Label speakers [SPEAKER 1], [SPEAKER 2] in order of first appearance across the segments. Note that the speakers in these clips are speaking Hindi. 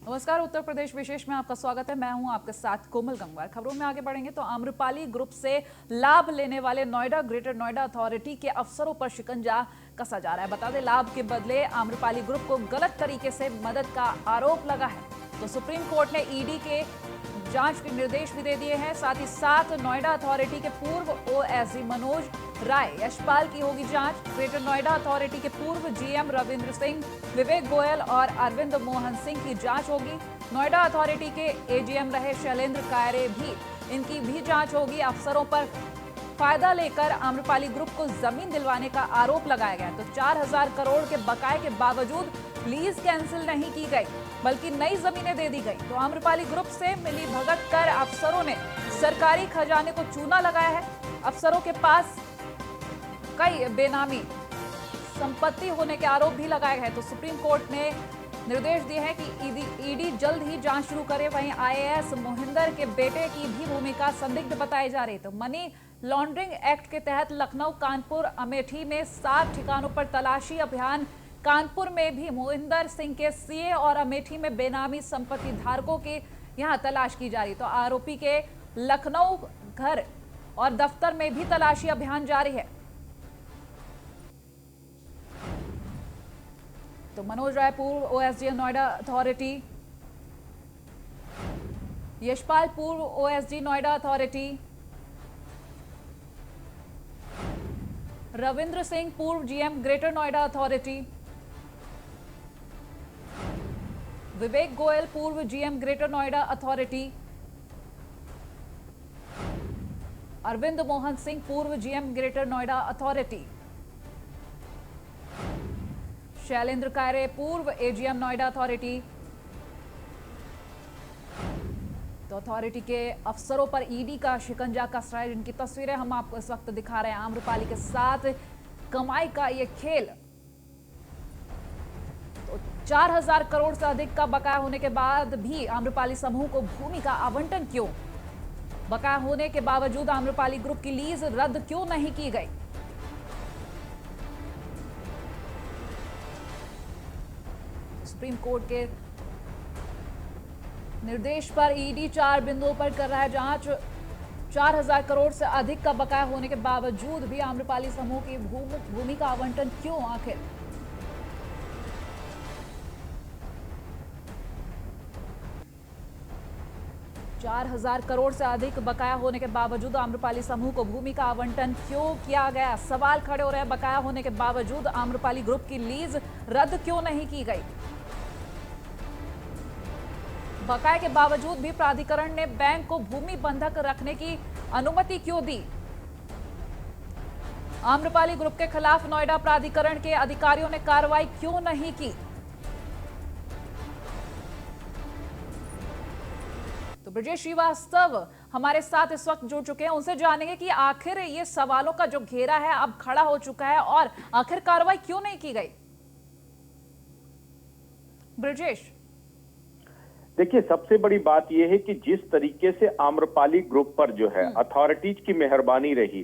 [SPEAKER 1] नमस्कार, उत्तर प्रदेश विशेष में आपका स्वागत है। मैं हूं आपके साथ कोमल गंगवार। खबरों में आगे बढ़ेंगे तो आम्रपाली ग्रुप से लाभ लेने वाले नोएडा ग्रेटर नोएडा अथॉरिटी के अफसरों पर शिकंजा कसा जा रहा है। बता दें, लाभ के बदले आम्रपाली ग्रुप को गलत तरीके से मदद का आरोप लगा है। तो सुप्रीम कोर्ट ने ईडी के जांच के निर्देश भी दे दिए हैं। साथ ही साथ नोएडा अथॉरिटी के पूर्व ओएसडी मनोज राय यशपाल की होगी जांच। ग्रेटर नोएडा अथॉरिटी के पूर्व जीएम रविंद्र सिंह, विवेक गोयल और अरविंद मोहन सिंह की जांच होगी। नोएडा अथॉरिटी के एजीएम रहे शैलेंद्र कायरे इनकी भी जांच होगी। अफसरों पर फायदा लेकर आम्रपाली ग्रुप को जमीन दिलवाने का आरोप लगाया गया। तो 4000 करोड़ के बकाये के बावजूद लीज कैंसिल नहीं की गई, बल्कि नई जमीनें दे दी गई। तो आम्रपाली ग्रुप से मिली भगत कर अफसरों ने सरकारी खजाने को चूना लगाया है। अफसरों के पास कई बेनामी संपत्ति होने के आरोप भी लगाए गए। तो सुप्रीम कोर्ट ने निर्देश दिए हैं कि ईडी जल्द ही जांच शुरू करे। वहीं आईएएस मोहिंदर के बेटे की भी भूमिका संदिग्ध बताई जा रही है। तो मनी लॉन्ड्रिंग एक्ट के तहत लखनऊ, कानपुर, अमेठी में 7 ठिकानों पर तलाशी अभियान। कानपुर में भी मोहिंदर सिंह के सीए और अमेठी में बेनामी संपत्ति धारकों की यहां तलाश की जा रही। तो आरोपी के लखनऊ घर और दफ्तर में भी तलाशी अभियान जारी है। तो मनोज राय पूर्व ओएसडी नोएडा अथॉरिटी, यशपाल पूर्व ओएसडी नोएडा अथॉरिटी, रविंद्र सिंह पूर्व GM Greater Noida Authority, Vivek Goyal पूर्व GM Greater Noida Authority, Arvind Mohan Singh पूर्व GM Greater Noida Authority, Shailendra Kaire पूर्व एजीएम नोएडा अथॉरिटी। तो अथॉरिटी के अफसरों पर ईडी का शिकंजा कस रहा है, जिनकी तस्वीरें हम आपको इस वक्त दिखा रहे हैं। आम्रपाली के साथ कमाई का ये खेल। तो 4000 करोड़ से अधिक का बकाया होने के बाद भी आम्रपाली समूह को भूमि का आवंटन क्यों? बकाया होने के बावजूद आम्रपाली ग्रुप की लीज रद्द क्यों नहीं की गई? सुप्रीम कोर्ट के निर्देश पर ईडी 4 बिंदुओं पर कर रहा है जांच। 4000 करोड़ से अधिक का बकाया होने के बावजूद भी आम्रपाली समूह की भूमि का आवंटन क्यों आखिर? चार 4000 करोड़ से अधिक बकाया होने के बावजूद आम्रपाली समूह को भूमि का आवंटन क्यों किया गया? सवाल खड़े हो रहे हैं। बकाया होने के बावजूद आम्रपाली ग्रुप की लीज रद्द क्यों नहीं की गई? बकाये के बावजूद भी प्राधिकरण ने बैंक को भूमि बंधक रखने की अनुमति क्यों दी? आम्रपाली ग्रुप के खिलाफ नोएडा प्राधिकरण के अधिकारियों ने कार्रवाई क्यों नहीं की? तो ब्रजेश श्रीवास्तव हमारे साथ इस वक्त जुड़ चुके हैं। उनसे जानेंगे कि आखिर ये सवालों का जो घेरा है अब खड़ा हो चुका है और आखिर कार्रवाई क्यों नहीं की गई? ब्रजेश,
[SPEAKER 2] देखिए, सबसे बड़ी बात यह है कि जिस तरीके से आम्रपाली ग्रुप पर जो है अथॉरिटीज की मेहरबानी रही,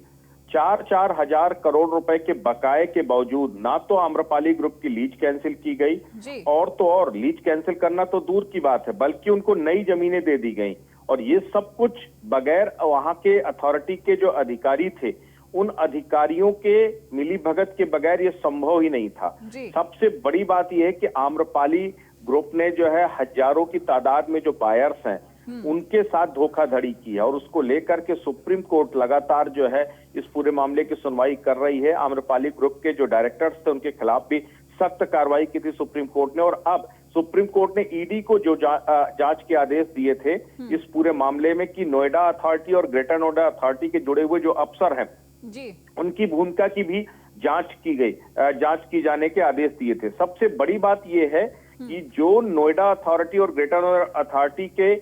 [SPEAKER 2] 4-4 हजार करोड़ रुपए के बकाये के बावजूद ना तो आम्रपाली ग्रुप की लीज कैंसिल की गई और लीज कैंसिल करना तो दूर की बात है, बल्कि उनको नई जमीनें दे दी गई। और ये सब कुछ बगैर वहां के अथॉरिटी के जो अधिकारी थे, उन अधिकारियों के मिलीभगत के बगैर ये संभव ही नहीं था। सबसे बड़ी बात यह है कि आम्रपाली ग्रुप ने जो है हजारों की तादाद में जो बायर्स हैं उनके साथ धोखाधड़ी की है और उसको लेकर के सुप्रीम कोर्ट लगातार जो है इस पूरे मामले की सुनवाई कर रही है। आम्रपाली ग्रुप के जो डायरेक्टर्स थे उनके खिलाफ भी सख्त कार्रवाई की थी सुप्रीम कोर्ट ने, और अब सुप्रीम कोर्ट ने ईडी को जो जांच के आदेश दिए थे इस पूरे मामले में कि नोएडा अथॉरिटी और ग्रेटर नोएडा अथॉरिटी के जुड़े हुए जो अफसर हैं उनकी भूमिका की भी जांच की जाने के आदेश दिए थे। सबसे बड़ी बात यह है कि जो नोएडा अथॉरिटी और ग्रेटर नोएडा अथॉरिटी के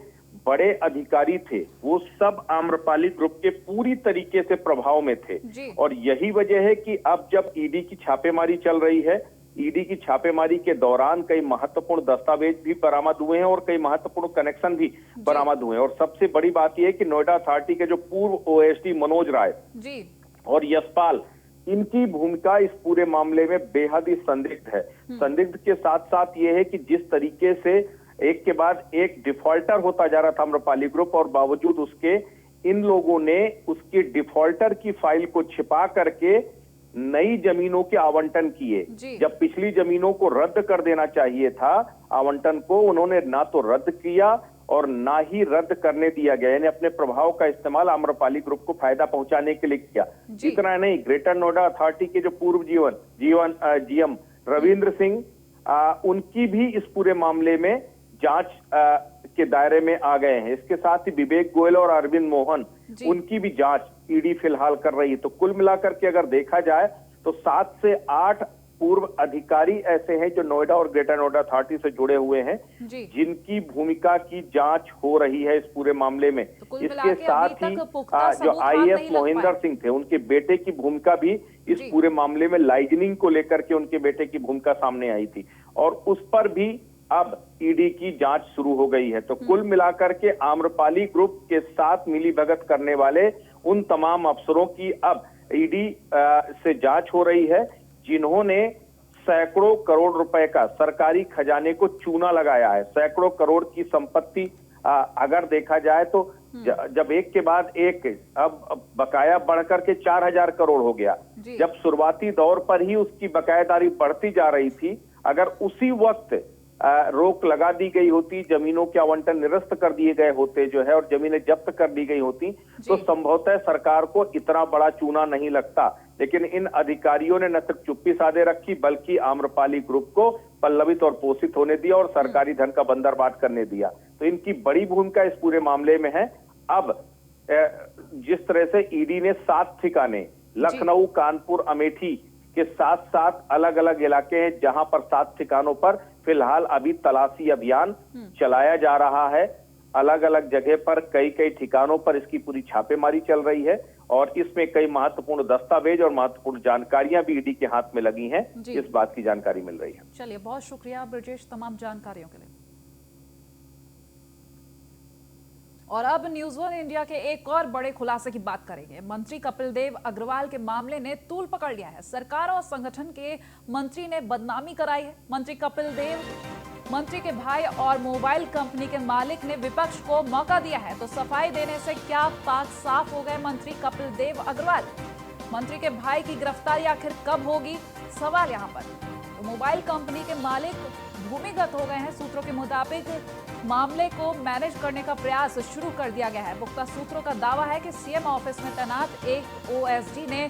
[SPEAKER 2] बड़े अधिकारी थे वो सब आम्रपाली ग्रुप के पूरी तरीके से प्रभाव में थे, और यही वजह है कि अब जब ईडी की छापेमारी चल रही है, ईडी की छापेमारी के दौरान कई महत्वपूर्ण दस्तावेज भी बरामद हुए हैं और कई महत्वपूर्ण कनेक्शन भी बरामद हुए हैं। और सबसे बड़ी बात यह है कि नोएडा अथॉरिटी के जो पूर्व ओएसडी मनोज राय और यशपाल, इनकी भूमिका इस पूरे मामले में बेहद ही संदिग्ध है। संदिग्ध के साथ साथ ये है कि जिस तरीके से एक के बाद एक डिफॉल्टर होता जा रहा था आम्रपाली ग्रुप, और बावजूद उसके इन लोगों ने उसकी डिफॉल्टर की फाइल को छिपा करके नई जमीनों के आवंटन किए। जब पिछली जमीनों को रद्द कर देना चाहिए था आवंटन को, उन्होंने ना तो रद्द किया और ना ही रद्द करने दिया गया, यानी अपने प्रभाव का इस्तेमाल आम्रपाली ग्रुप को फायदा पहुंचाने के लिए किया। इतना नहीं, ग्रेटर नोएडा अथॉरिटी के जो पूर्व जीएम रविंद्र सिंह, उनकी भी इस पूरे मामले में जांच के दायरे में आ गए हैं। इसके साथ ही विवेक गोयल और अरविंद मोहन, उनकी भी जांच ईडी फिलहाल कर रही है। तो कुल मिलाकर के अगर देखा जाए तो 7 से 8 पूर्व अधिकारी ऐसे हैं जो नोएडा और ग्रेटर नोएडा अथॉरिटी से जुड़े हुए हैं, जिनकी भूमिका की जांच हो रही है इस पूरे मामले में।
[SPEAKER 1] तो
[SPEAKER 2] इसके साथ ही जो आईएएस मोहिंदर सिंह थे, उनके बेटे की भूमिका भी इस पूरे मामले में लाइजनिंग को लेकर के उनके बेटे की भूमिका सामने आई थी, और उस पर भी अब ईडी की जांच शुरू हो गई है। तो कुल मिलाकर के आम्रपाली ग्रुप के साथ मिलीभगत करने वाले उन तमाम अफसरों की अब ईडी से जांच हो रही है, जिन्होंने सैकड़ों करोड़ रुपए का सरकारी खजाने को चूना लगाया है। सैकड़ों करोड़ की संपत्ति अगर देखा जाए तो जब एक के बाद एक अब बकाया बढ़कर के 4000 करोड़ हो गया। जब शुरुआती दौर पर ही उसकी बकायेदारी बढ़ती जा रही थी, अगर उसी वक्त रोक लगा दी गई होती, जमीनों के आवंटन निरस्त कर दिए गए होते जो है और जमीनें जब्त कर दी गई होती, तो संभवतः सरकार को इतना बड़ा चूना नहीं लगता। लेकिन इन अधिकारियों ने न सिर्फ चुप्पी साधे रखी, बल्कि आम्रपाली ग्रुप को पल्लवित और पोषित होने दिया और सरकारी धन का बंदरबाट करने दिया। तो इनकी बड़ी भूमिका इस पूरे मामले में है। अब जिस तरह से ईडी ने 7 ठिकाने, लखनऊ, कानपुर, अमेठी के साथ साथ अलग अलग इलाके हैं, जहां पर 7 ठिकानों पर फिलहाल अभी तलाशी अभियान चलाया जा रहा है। अलग अलग जगह पर कई ठिकानों पर इसकी पूरी छापेमारी चल रही है, और इसमें कई महत्वपूर्ण दस्तावेज और महत्वपूर्ण जानकारियां भी ईडी के हाथ में लगी हैं, इस बात की जानकारी मिल रही है।
[SPEAKER 1] चलिए, बहुत शुक्रिया ब्रजेश तमाम जानकारियों के लिए। और अब न्यूज़1 इंडिया के एक और बड़े खुलासे की बात करेंगे। मंत्री कपिल देव अग्रवाल के मामले ने तूल पकड़ लिया है। सरकार और संगठन के मंत्री ने बदनामी कराई है। मंत्री कपिल देव, मंत्री के भाई और मोबाइल कंपनी के मालिक ने विपक्ष को मौका दिया है, तो सफाई देने से क्या पाक साफ हो गए मंत्री कपिल देव अग्रवाल? मंत्री के भाई की गिरफ्तारी आखिर कब होगी, सवाल यहाँ पर। तो मोबाइल कंपनी के मालिक भूमिगत हो गए हैं। सूत्रों के मुताबिक मामले को मैनेज करने का प्रयास शुरू कर दिया गया है। पुख्ता सूत्रों का दावा है कि सीएम ऑफिस में तैनात एक ओएसडी ने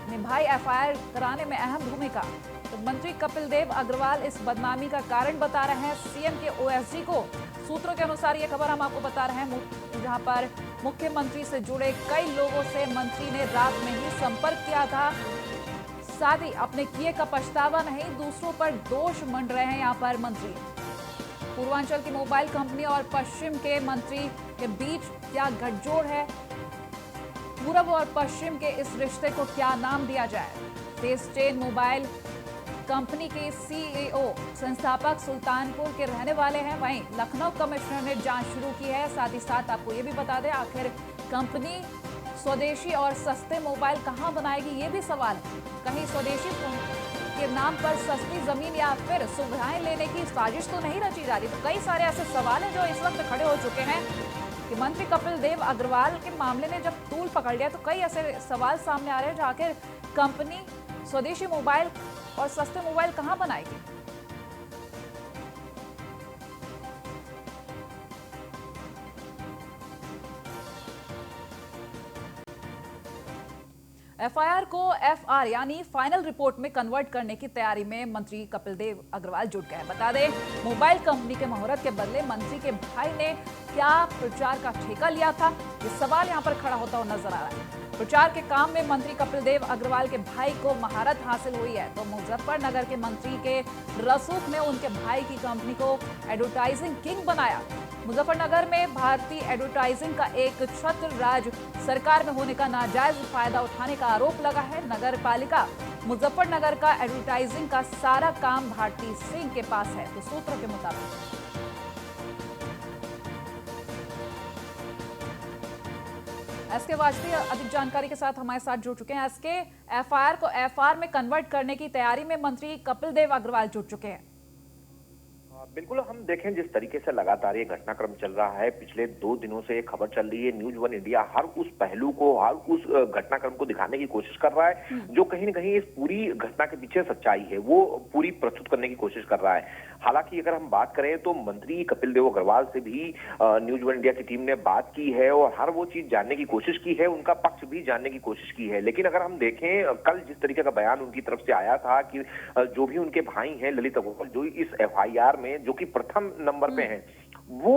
[SPEAKER 1] निभाई एफआईआर कराने में अहम भूमिका। तो मंत्री कपिल देव अग्रवाल इस बदनामी का कारण बता रहे हैं सीएम के ओएसडी को। सूत्रों के अनुसार ये खबर हम आपको बता रहे हैं, जहां पर मुख्यमंत्री से जुड़े कई लोगों से मंत्री ने रात में ही संपर्क किया था। साथ ही अपने किए का पछतावा नहीं, दूसरों पर दोष मंड रहे हैं यहाँ पर मंत्री। पूर्वांचल की मोबाइल कंपनी और पश्चिम के मंत्री के बीच क्या गठजोड़ है? पूरब और पश्चिम के इस रिश्ते को क्या नाम दिया जाए? तेज चेन मोबाइल कंपनी के सीईओ संस्थापक सुल्तानपुर के रहने वाले हैं। वहीं लखनऊ कमिश्नर ने जांच शुरू की है। साथ ही साथ आपको ये भी बता दें, आखिर कंपनी स्वदेशी और सस्ते मोबाइल कहां बनाएगी, ये भी सवाल है। कहीं स्वदेशी के नाम पर सस्ती जमीन या फिर सुविधाएं लेने की साजिश तो नहीं रची जा रही? तो कई सारे ऐसे सवाल हैं जो इस वक्त खड़े हो चुके हैं कि मंत्री कपिल देव अग्रवाल के मामले ने जब तूल पकड़ लिया, तो कई ऐसे सवाल सामने आ रहे हैं, आखिर कंपनी स्वदेशी मोबाइल और सस्ते मोबाइल कहां बनाएगी? एफआईआर को एफआर यानी फाइनल रिपोर्ट में कन्वर्ट करने की तैयारी में मंत्री कपिल देव अग्रवाल जुट गए। बता दें, मोबाइल कंपनी के मुहूर्त के बदले मंत्री के भाई ने क्या प्रचार का ठेका लिया था, ये सवाल यहां पर खड़ा होता हुआ नजर आ रहा है। प्रचार के काम में मंत्री कपिल देव अग्रवाल के भाई को महारत हासिल हुई है, तो मुजफ्फरनगर के मंत्री के रसूख ने उनके भाई की कंपनी को एडवर्टाइजिंग किंग बनाया। मुजफ्फरनगर में भारतीय एडवर्टाइजिंग का एक छत्र राज सरकार में होने का नाजायज फायदा उठाने का आरोप लगा है। नगर पालिका मुजफ्फरनगर का एडवर्टाइजिंग का सारा काम भारती सिंह के पास है, तो सूत्रों के मुताबिक। एसके वाजपेयी अधिक जानकारी के साथ हमारे साथ जुड़ चुके हैं। एसके, एफआईआर को एफआर में कन्वर्ट करने की तैयारी में मंत्री कपिल देव अग्रवाल जुट चुके हैं।
[SPEAKER 3] बिल्कुल, हम देखें जिस तरीके से लगातार ये घटनाक्रम चल रहा है, पिछले 2 दिनों से ये खबर चल रही है। न्यूज़ वन इंडिया हर उस पहलू को, हर उस घटनाक्रम को दिखाने की कोशिश कर रहा है, जो कहीं न कहीं इस पूरी घटना के पीछे सच्चाई है, वो पूरी प्रस्तुत करने की कोशिश कर रहा है। हालांकि अगर हम बात करें तो मंत्री कपिल देव अग्रवाल से भी न्यूज़ वन इंडिया की टीम ने बात की है और हर वो चीज जानने की कोशिश की है, उनका पक्ष भी जानने की कोशिश की है। लेकिन अगर हम देखें कल जिस तरीके का बयान उनकी तरफ से आया था कि जो भी उनके भाई हैं ललित अग्रवाल, जो इस एफआईआर में जो कि प्रथम नंबर पे हैं, वो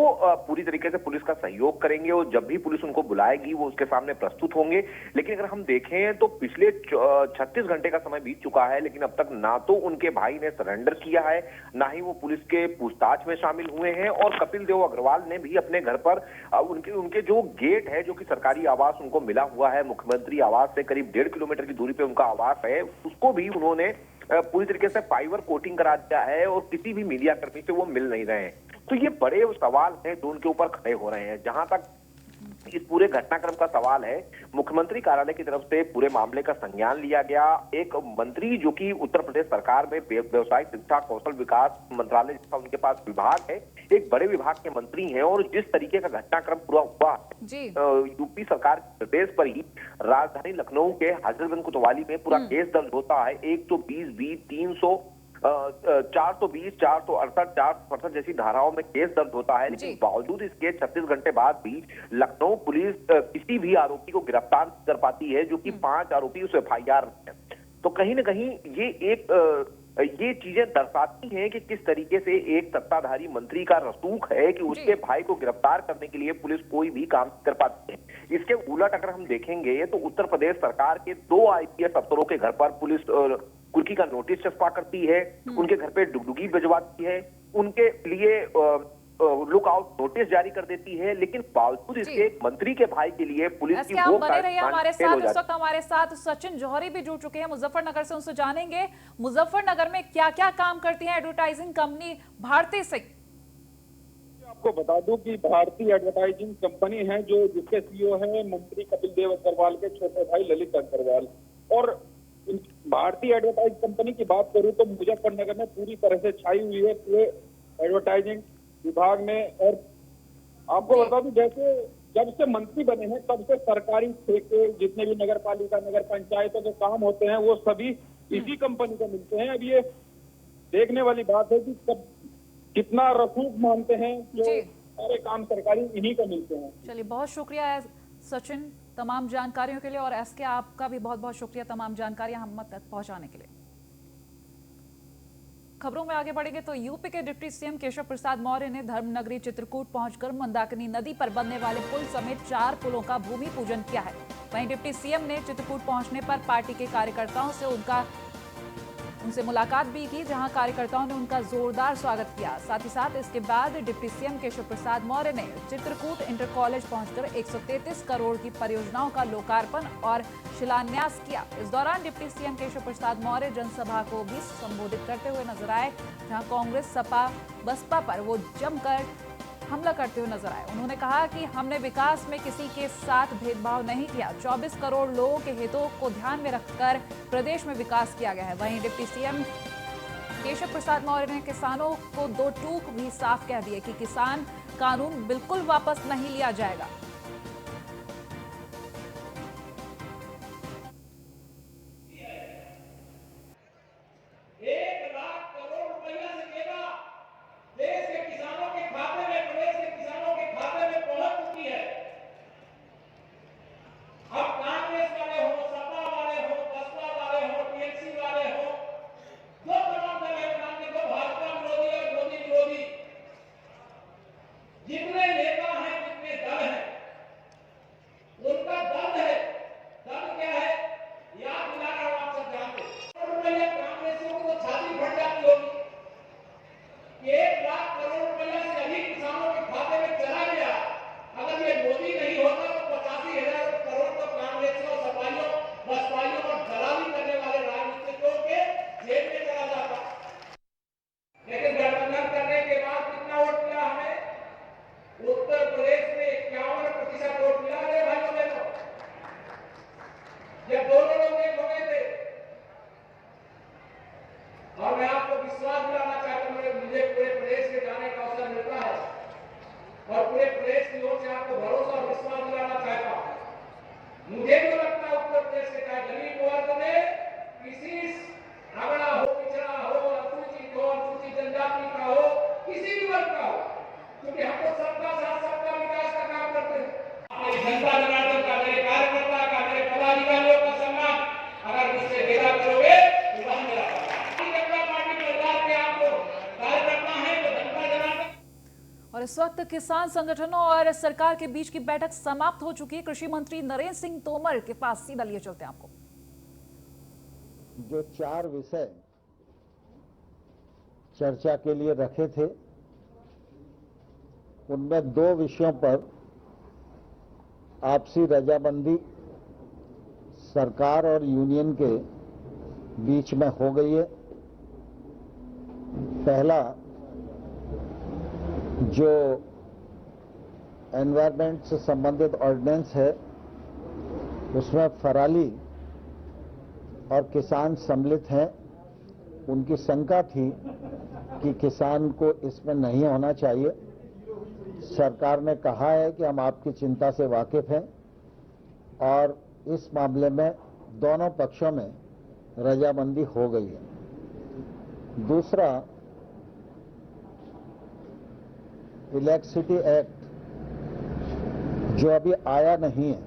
[SPEAKER 3] पूरी तरीके से पुलिस का सहयोग करेंगे और जब भी पुलिस उनको बुलाएगी वो उसके सामने प्रस्तुत होंगे। लेकिन अगर हम देखें तो पिछले 36 घंटे का समय बीत चुका है, लेकिन अब तक ना तो उनके भाई ने सरेंडर किया है, ना ही वो पुलिस के पूछताछ में शामिल हुए हैं। और कपिल देव अग्रवाल ने भी अपने घर पर उनके जो गेट है, जो कि सरकारी आवास उनको मिला हुआ है, मुख्यमंत्री आवास से करीब 1.5 किलोमीटर की दूरी पे उनका आवास है, उसको भी उन्होंने पूरी तरीके से फाइबर कोटिंग करा दिया है और किसी भी मीडिया कर्मी से वो मिल नहीं रहे हैं। तो ये बड़े सवाल हैं जो उनके ऊपर खड़े हो रहे हैं। जहां तक इस पूरे घटनाक्रम का सवाल है, मुख्यमंत्री कार्यालय की तरफ से पूरे मामले का संज्ञान लिया गया। एक मंत्री जो कि उत्तर प्रदेश सरकार में व्यवसायिक शिक्षा कौशल विकास मंत्रालय जिसका उनके पास विभाग है, एक बड़े विभाग के मंत्री हैं और जिस तरीके का घटनाक्रम पूरा हुआ यूपी सरकार के निर्देश पर ही राजधानी लखनऊ के हजरतगंज कोतवाली में पूरा केस दर्ज होता है। 120 300 420 468 467 जैसी धाराओं में केस दर्ज होता है। लेकिन बावजूद इसके 36 घंटे बाद भी लखनऊ पुलिस किसी भी आरोपी को गिरफ्तार कर पाती है, जो कि 5 आरोपी उस एफआईआर में है। तो कहीं ना कहीं ये चीजें दर्शाती हैं कि किस तरीके से एक सत्ताधारी मंत्री का रसूख है कि उसके भाई को गिरफ्तार करने के लिए पुलिस कोई भी काम कर पाती है। इसके उलट अगर हम देखेंगे तो उत्तर प्रदेश सरकार के 2 आईपीएस अफसरों के घर पर पुलिस कुर्की का नोटिस चस्पा करती है, उनके घर पे डुगडुगी भिजवाती है, उनके लिए लुकआउट नोटिस जारी कर देती है। लेकिन बावजूद इसके एक मंत्री के भाई के लिए पुलिस की वो
[SPEAKER 1] बने रहिए हमारे साथ। इस वक्त हमारे साथ सचिन जौहरी भी जुड़ चुके हैं मुजफ्फरनगर से, उनसे जानेंगे मुजफ्फरनगर में क्या क्या काम करती है एडवर्टाइजिंग कंपनी भारती सिंह।
[SPEAKER 4] आपको बता दूं कि भारतीय एडवर्टाइजिंग कंपनी है जो जिसके सीईओ है मंत्री कपिल देव अग्रवाल के छोटे भाई ललित अग्रवाल। और भारतीय एडवर्टाइज कंपनी की बात करूं तो मुजफ्फरनगर में पूरी तरह से छाई हुई है पूरे एडवर्टाइजिंग विभाग में। और आपको बता दूं जैसे जब से मंत्री बने हैं तब से सरकारी ठेके जितने भी नगर पालिका नगर पंचायतों के काम होते हैं वो सभी इसी कंपनी को मिलते हैं। अब ये देखने वाली बात है कि कब कितना रसूख मानते हैं जो सारे काम सरकारी इन्हीं को मिलते हैं।
[SPEAKER 1] चलिए, बहुत शुक्रिया सचिन तमाम जानकारियों के लिए, और एसके आपका भी बहुत बहुत शुक्रिया तमाम जानकारियां हम तक पहुंचाने के लिए। खबरों में आगे बढ़ेंगे तो यूपी के डिप्टी सीएम केशव प्रसाद मौर्य ने धर्मनगरी चित्रकूट पहुंचकर मंदाकिनी नदी पर बनने वाले पुल समेत 4 पुलों का भूमि पूजन किया है। वहीं डिप्टी सीएम ने चित्रकूट पहुंचने पर पार्टी के कार्यकर्ताओं से उनसे मुलाकात भी की, जहां कार्यकर्ताओं ने उनका जोरदार स्वागत किया। साथ ही साथ इसके बाद डिप्टी सीएम केशव प्रसाद मौर्य ने चित्रकूट इंटर कॉलेज पहुंचकर 133 करोड़ की परियोजनाओं का लोकार्पण और शिलान्यास किया। इस दौरान डिप्टी सीएम केशव प्रसाद मौर्य जनसभा को भी संबोधित करते हुए नजर आए, जहां कांग्रेस सपा बसपा पर वो जमकर हमला करते हुए नजर आए। उन्होंने कहा कि हमने विकास में किसी के साथ भेदभाव नहीं किया, 24 करोड़ लोगों के हितों को ध्यान में रखकर प्रदेश में विकास किया गया है। वहीं डिप्टी सीएम केशव प्रसाद मौर्य ने किसानों को 2 टूक भी साफ कह दिए कि किसान कानून बिल्कुल वापस नहीं लिया जाएगा। और इस वक्त किसान संगठनों और सरकार के बीच की बैठक समाप्त हो चुकी है। कृषि मंत्री नरेंद्र सिंह तोमर के पास सीधा लिए चलते हैं आपको।
[SPEAKER 5] जो 4 विषय चर्चा के लिए रखे थे, उनमें 2 विषयों पर आपसी रजामंदी सरकार और यूनियन के बीच में हो गई है। पहला, जो एनवायरमेंट से संबंधित ऑर्डिनेंस है, उसमें फराली और किसान सम्मिलित हैं। उनकी शंका थी कि किसान को इसमें नहीं होना चाहिए। सरकार ने कहा है कि हम आपकी चिंता से वाकिफ हैं और इस मामले में दोनों पक्षों में रजामंदी हो गई है। दूसरा, इलेक्ट्रिसिटी एक्ट जो अभी आया नहीं है,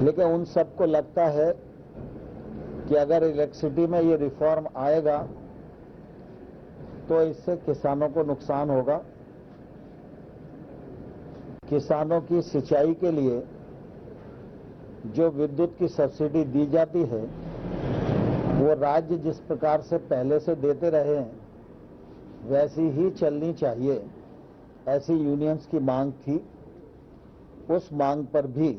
[SPEAKER 5] लेकिन उन सबको लगता है कि अगर इलेक्ट्रिसिटी में ये रिफॉर्म आएगा तो इससे किसानों को नुकसान होगा। किसानों की सिंचाई के लिए जो विद्युत की सब्सिडी दी जाती है, वो राज्य जिस प्रकार से पहले से देते रहे हैं वैसी ही चलनी चाहिए, ऐसी यूनियंस की मांग थी। उस मांग पर भी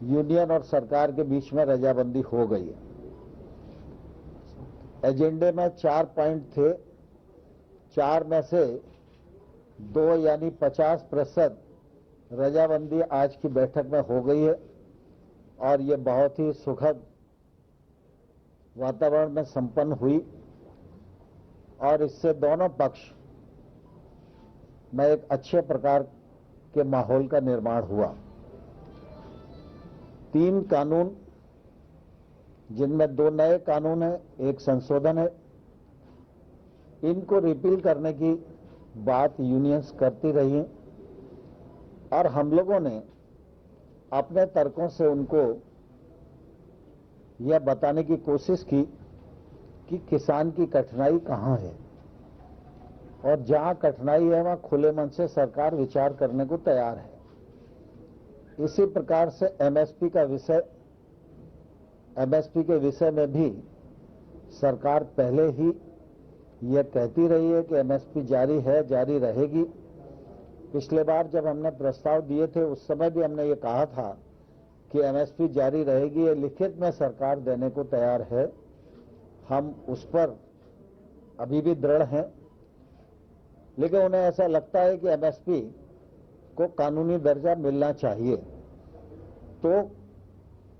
[SPEAKER 5] यूनियन और सरकार के बीच में रजामंदी हो गई है। एजेंडे में 4 पॉइंट थे, 4 में से 2 यानी 50% रजामंदी आज की बैठक में हो गई है और ये बहुत ही सुखद वातावरण में संपन्न हुई और इससे दोनों पक्ष में एक अच्छे प्रकार के माहौल का निर्माण हुआ। 3 कानून, जिनमें 2 नए कानून हैं, 1 संशोधन है, इनको रिपील करने की बात यूनियंस करती रही हैं और हम लोगों ने अपने तर्कों से उनको यह बताने की कोशिश की कि किसान की कठिनाई कहां है और जहां कठिनाई है वहां खुले मन से सरकार विचार करने को तैयार है। इसी प्रकार से एमएसपी के विषय में भी सरकार पहले ही यह कहती रही है कि एमएसपी जारी है, जारी रहेगी। पिछले बार जब हमने प्रस्ताव दिए थे उस समय भी हमने ये कहा था कि एमएसपी जारी रहेगी, ये लिखित में सरकार देने को तैयार है। हम उस पर अभी भी दृढ़ हैं, लेकिन उन्हें ऐसा लगता है कि एमएसपी को कानूनी दर्जा मिलना चाहिए। तो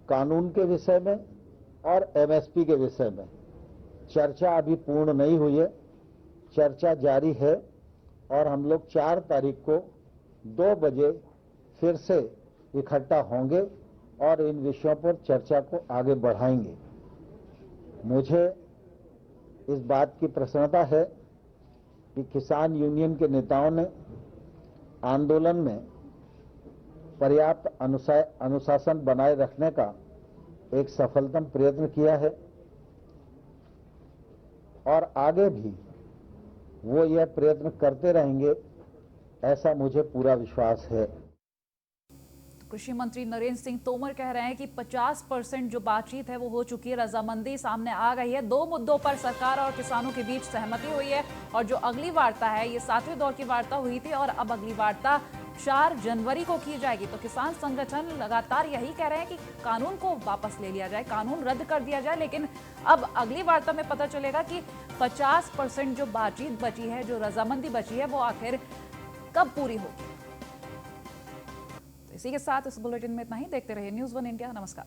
[SPEAKER 5] कानून के विषय में और एमएसपी के विषय में चर्चा अभी पूर्ण नहीं हुई है, चर्चा जारी है और हम लोग 4 तारीख को 2 बजे फिर से इकट्ठा होंगे और इन विषयों पर चर्चा को आगे बढ़ाएंगे। मुझे इस बात की प्रसन्नता है कि किसान यूनियन के नेताओं ने आंदोलन में पर्याप्त अनुशासन बनाए रखने का एक सफलतम प्रयत्न किया है और आगे भी वो यह प्रयत्न करते रहेंगे, ऐसा मुझे पूरा विश्वास है।
[SPEAKER 1] कृषि मंत्री नरेंद्र सिंह तोमर कह रहे हैं कि 50% जो बातचीत है वो हो चुकी है, रजामंदी सामने आ गई है। 2 मुद्दों पर सरकार और किसानों के बीच सहमति हुई है और जो अगली वार्ता है, ये 7वें दौर की वार्ता हुई थी और अब अगली वार्ता 4 जनवरी को की जाएगी। तो किसान संगठन लगातार यही कह रहे हैं कि कानून को वापस ले लिया जाए, कानून रद्द कर दिया जाए, लेकिन अब अगली वार्ता में पता चलेगा कि 50% जो बातचीत बची है, जो रजामंदी बची है, वो आखिर कब पूरी होगी। इसी के साथ इस बुलेटिन में इतना ही। देखते रहिए न्यूज़ 1 इंडिया। नमस्कार।